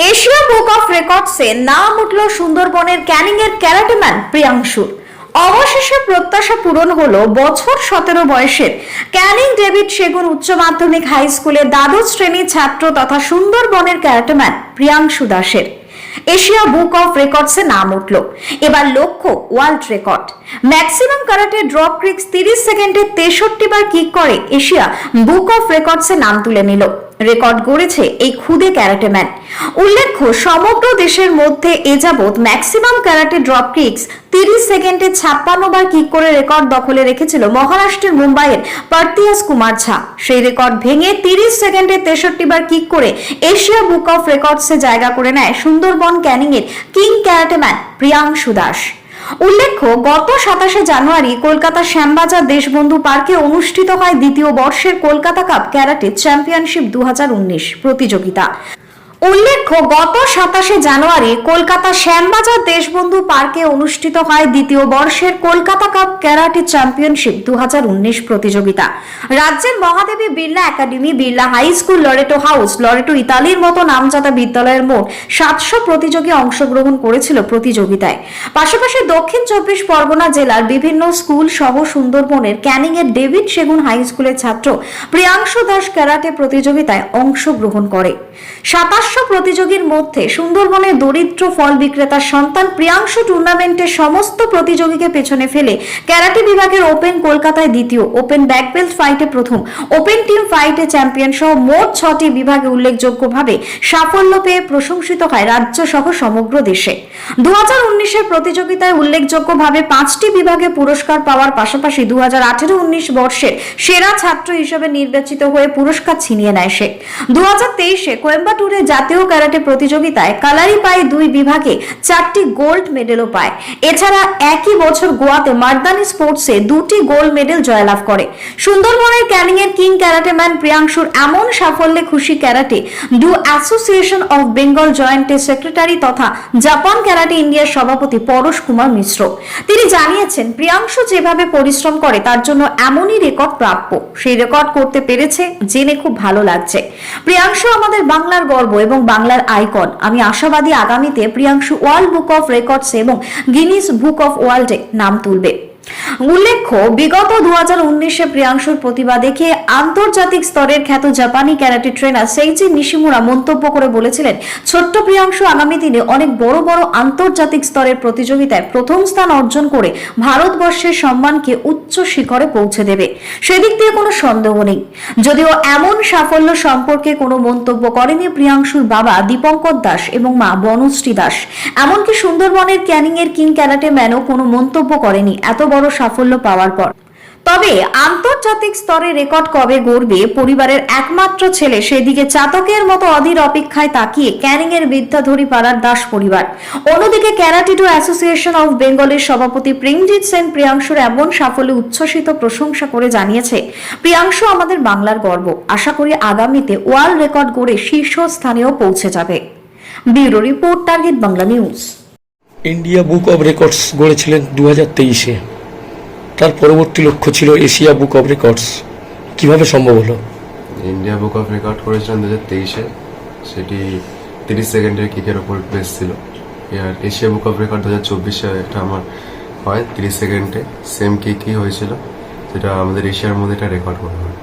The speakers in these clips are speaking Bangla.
এশিয়া বুক অফ রেকর্ডসে নাম উঠল সুন্দরবনের ক্যানিং এর ক্যারাটেম্যান প্রিয়াংশুর। অবশেষে প্রত্যাশা পূরণ হলো বছর 17 বয়সের ক্যানিং ডেভিড সেগুন উচ্চ মাধ্যমিক হাই স্কুলের দ্বাদশ শ্রেণীর ছাত্র তথা সুন্দরবনের ক্যারাটেম্যান প্রিয়াংশু দাসের। এশিয়া বুক অফ রেকর্ডসে নাম উঠল। এবার লক্ষ্য world record. Maximum karate drop kicks 30 সেকেন্ডে 63 বার কিক করে এশিয়া বুক অফ রেকর্ডসে নাম তুলে নিল। রেকর্ড গড়েছে এই খুদে ক্যারাটেম্যান। উল্লেখ্য, সমগ্র দেশের মধ্যে এ যাবৎ ম্যাক্সিমাম ক্যারাটে ড্রপ কিক্স 30 সেকেন্ডে 56 বার কিক করে রেকর্ড দখলে রেখেছিল মহারাষ্ট্রের মুম্বাইয়ের পার্তিয়াস কুমার ঝা। সেই রেকর্ড ভেঙে 30 সেকেন্ডে 63 বার কিক করে এশিয়া বুক অফ রেকর্ডসে জায়গা করে নেয় সুন্দরবন ক্যানিং এর কিং ক্যারাটেম্যান প্রিয়াংশু দাস। উল্লেখ্য, গত 27 জানুয়ারি কলকাতা শ্যামবাজার দেশবন্ধু পার্কে অনুষ্ঠিত হয় দ্বিতীয় বর্ষের কলকাতা কাপ ক্যারাটে চ্যাম্পিয়নশিপ 2019 প্রতিযোগিতা। উল্লেখ্য, গত 27 জানুয়ারি কলকাতা শ্যামবাজার দেশবন্ধু পার্কে অনুষ্ঠিত হয় দ্বিতীয় বর্ষের কলকাতা কাপ ক্যারাটে চ্যাম্পিয়নশিপ 2019 প্রতিযোগিতা। রাজ্যের Mahadevi Birla academy, Birla high school, Loreto house, Loreto ইতালির মতো নামজাদা বিদ্যালয়ের মোট 700 প্রতিযোগী অংশগ্রহণ করেছিল প্রতিযোগিতায়। পাশাপাশি দক্ষিণ 24 পরগনা জেলার বিভিন্ন স্কুল সহ সুন্দরবনের ক্যানিং এর ডেভিড সেগুন হাই স্কুলের ছাত্র প্রিয়াংশু দাস ক্যারাটে প্রতিযোগিতায় অংশগ্রহণ করে। 27 প্রতিযোগীর মধ্যে সুন্দরবনের দরিদ্র ফল বিক্রেতার সন্তান প্রিয়াংশু টুর্নামেন্টের সমস্ত প্রতিযোগীকে পেছনে ফেলে ক্যারাটে বিভাগের ওপেন কলকাতায় দ্বিতীয়, ওপেন ব্ল্যাক বেল্ট ফাইটে প্রথম, ওপেন টিম ফাইটে চ্যাম্পিয়ন সহ মোট 6টি বিভাগে উল্লেখযোগ্যভাবে সাফল্য পেয়ে প্রশংসিত হয় রাজ্য সহ সমগ্র দেশে। 2019 প্রতিযোগিতায় উল্লেখযোগ্যভাবে 5টি বিভাগে পুরস্কার পাওয়ার পাশাপাশি 2018-19 বর্ষের সেরা ছাত্র হিসেবে নির্বাচিত হয়ে পুরস্কার ছিনিয়ে নেয় সে। 2023 কোয়েম্বাটুরে জাতীয় ক্যারাটে প্রতিযোগিতায় কালারি পায় 2 বিভাগে 4টি গোল্ড মেডেলও পায়। এছাড়া একই বছর গোয়াতে মার্দানি স্পোর্টসে 2টি গোল্ড মেডেল জয়লাভ করে। সুন্দরবনের ক্যানিং এর কিং ক্যারাটেম্যান প্রিয়াংশুর এমন সাফল্যে খুশি karate do association of Bengal জয়েন্টের সেক্রেটারি তথা জাপান ক্যারাটে ইন্ডিয়ার সভাপতি পরশ কুমার মিশ্র। তিনি জানিয়েছেন, প্রিয়াংশু যেভাবে পরিশ্রম করে তার জন্য এমনই রেকর্ড প্রাপ্য। সেই রেকর্ড করতে পেরেছে জেনে খুব ভালো লাগছে। প্রিয়াংশু আমাদের বাংলার গর্ব এবং বাংলার আইকন। আমি আশাবাদী আগামীতে Priyanshu world book of records এবং গিনিস বুক অফ ওয়ার্ল্ডে নাম তুলবে। উল্লেখ্য, বিগত 2019 প্রিয়াংশুর প্রতিভা দেখে আন্তর্জাতিক স্তরের খ্যাত জাপানি ক্যারাটে ট্রেনার সেইজি নিশিমুরা মন্তব্য করে বলেছিলেন, ছোট্ট প্রিয়াংশু আগামী দিনে অনেক বড় বড় আন্তর্জাতিক স্তরের প্রতিযোগিতায় প্রথম স্থান অর্জন করে ভারতবর্ষের সম্মানকে উচ্চ শিখরে পৌঁছে দেবে। সেদিক দিয়ে কোনো সন্দেহ নেই। যদিও এমন সাফল্য সম্পর্কে কোনো মন্তব্য করেনি প্রিয়াংশুর বাবা দীপঙ্কর দাস এবং মা বনশ্রী দাস। এমনকি সুন্দরবনের ক্যানিং এর কিং ক্যারাটে ম্যানও কোনো মন্তব্য করেনি এত বড় সাফল্য পাওয়ার পর। তবে আন্তর্জাতিক স্তরে রেকর্ড কবে গড়বে পরিবারের একমাত্র ছেলে, সেদিকে চাতকের মতো অধীর অপেক্ষায় তাকিয়ে ক্যানিং এর বিদ্যাধরী পাড়ার দাস পরিবার। অন্যদিকে ক্যারাটে ডু অ্যাসোসিয়েশন অফ বেঙ্গলের সভাপতি প্রেমজিৎ সেন প্রিয়াংশুর এমন সাফল্যে উচ্ছ্বসিত প্রশংসা করে জানিয়েছে, প্রিয়াংশু আমাদের বাংলার গর্ব। আশা করি আগামীতে ওয়ার্ল্ড রেকর্ড গড়ে শীর্ষস্থানেও পৌঁছে যাবে। Bureau report, target Bangla news. India book of records গড়েছিলেন 2023-এ। তার পরবর্তী লক্ষ্য ছিল এশিয়া বুক অব রেকর্ডস। কিভাবে সম্ভব হলো? ইন্ডিয়া বুক অফ রেকর্ড করেছিলাম 2023-এ, সেটি 30 সেকেন্ডের কিকের ওপর বেস ছিল। আর এশিয়া বুক অফ রেকর্ড 2024-এ একটা আমার হয় 30 সেকেন্ডে সেম কিকই হয়েছিল, যেটা আমাদের এশিয়ার মধ্যে একটা রেকর্ড করা হয়।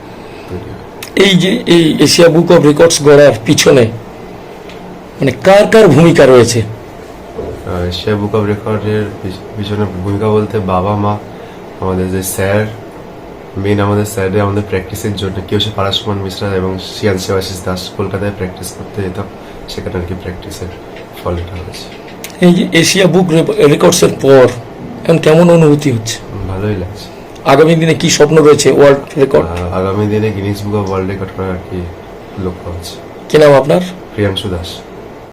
এই যে এই এশিয়া বুক অব রেকর্ডস গড়ার পিছনে মানে কার কার ভূমিকা রয়েছে? এশিয়া বুক অফ রেকর্ডের পিছনে ভূমিকা বলতে বাবা মা, আমাদের যে স্যার, মেন আমাদের স্যারে আমাদের প্র্যাকটিসের জন্য কেউ সে পারাসমান মিশ্রা এবং শিয়ান শিবাশিস দাস কলকাতায় প্র্যাকটিস করতে যেতাম, সেখানে আর কি প্র্যাকটিসের ফল এটা হয়েছে। এই যে এশিয়া বুক রেকর্ডস এর পর এখন কেমন অনুভূতি হচ্ছে? ভালোই লাগছে। আগামী দিনে কি স্বপ্ন রয়েছে? ওয়ার্ল্ড রেকর্ড আগামী দিনে Guinness book of world record করার আর কি লক্ষ্য আছে। কি নাম আপনার? প্রিয়াংশু দাস।